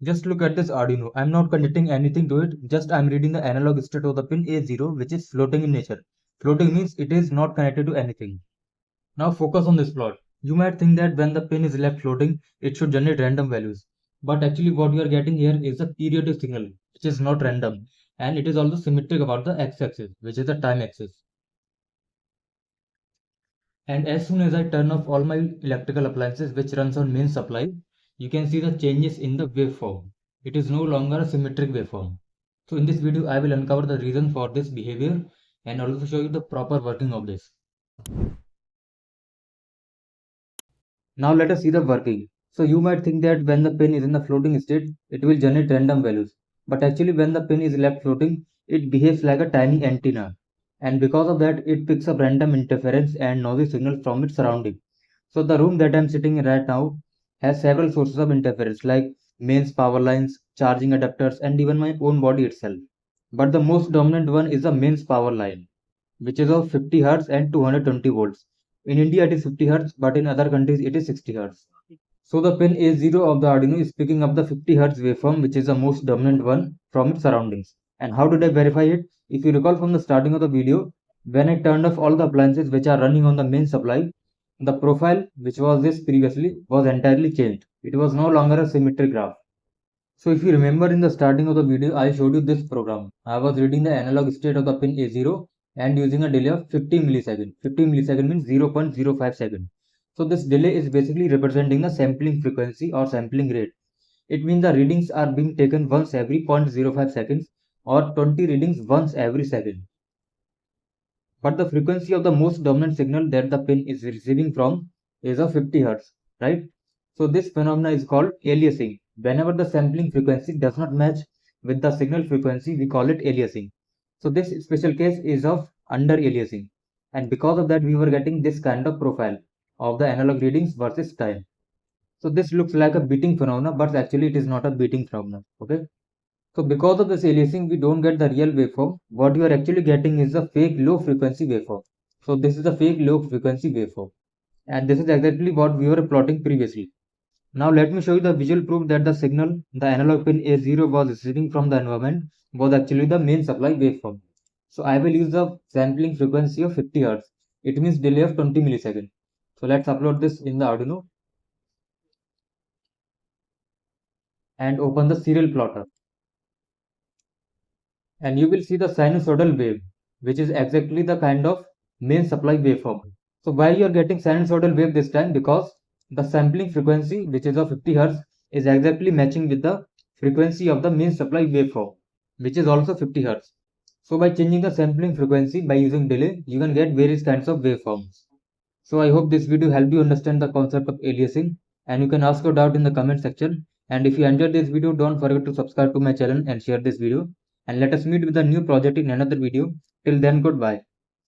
Just look at this Arduino. I'm not connecting anything to it, just I'm reading the analog state of the pin A0, which is floating in nature. Floating means it is not connected to anything. Now focus on this plot. You might think that when the pin is left floating, it should generate random values. But actually what you are getting here is a periodic signal, which is not random. And it is also symmetric about the x-axis, which is the time axis. And as soon as I turn off all my electrical appliances which runs on main supply, you can see the changes in the waveform. It is no longer a symmetric waveform. So in this video, I will uncover the reason for this behavior and also show you the proper working of this. Now let us see the working. So you might think that when the pin is in the floating state, it will generate random values. But actually when the pin is left floating, it behaves like a tiny antenna. And because of that, it picks up random interference and noisy signals from its surrounding. So the room that I'm sitting in right now has several sources of interference like mains power lines, charging adapters, and even my own body itself. But the most dominant one is the mains power line, which is of 50 Hz and 220 volts. In India it is 50 Hz, but in other countries it is 60 Hz. So the pin A0 of the Arduino is picking up the 50 Hz waveform, which is the most dominant one from its surroundings. And how did I verify it? If you recall from the starting of the video, when I turned off all the appliances which are running on the main supply, the profile, which was this previously, was entirely changed. It was no longer a symmetric graph. So if you remember in the starting of the video, I showed you this program. I was reading the analog state of the pin A0 and using a delay of 50 milliseconds. 50 milliseconds means 0.05 seconds. So this delay is basically representing the sampling frequency or sampling rate. It means the readings are being taken once every 0.05 seconds or 20 readings once every second. But the frequency of the most dominant signal that the pin is receiving from is of 50 Hz, right? So this phenomena is called aliasing. Whenever the sampling frequency does not match with the signal frequency, we call it aliasing. So this special case is of under aliasing. And because of that, we were getting this kind of profile of the analog readings versus time. So this looks like a beating phenomena, but actually it is not a beating phenomena. Okay. So because of this aliasing, we don't get the real waveform. What you are actually getting is a fake low frequency waveform. So this is a fake low frequency waveform. And this is exactly what we were plotting previously. Now let me show you the visual proof that the signal the analog pin A0 was receiving from the environment was actually the main supply waveform. So I will use the sampling frequency of 50 Hz. It means delay of 20 milliseconds. So let's upload this in the Arduino and open the serial plotter. And you will see the sinusoidal wave, which is exactly the kind of main supply waveform. So why you are getting sinusoidal wave this time? Because the sampling frequency, which is of 50 Hz, is exactly matching with the frequency of the main supply waveform, which is also 50 Hz. So by changing the sampling frequency by using delay, you can get various kinds of waveforms. So I hope this video helped you understand the concept of aliasing, and you can ask your doubt in the comment section. And if you enjoyed this video, don't forget to subscribe to my channel and share this video. And let us meet with a new project in another video. Till then, goodbye.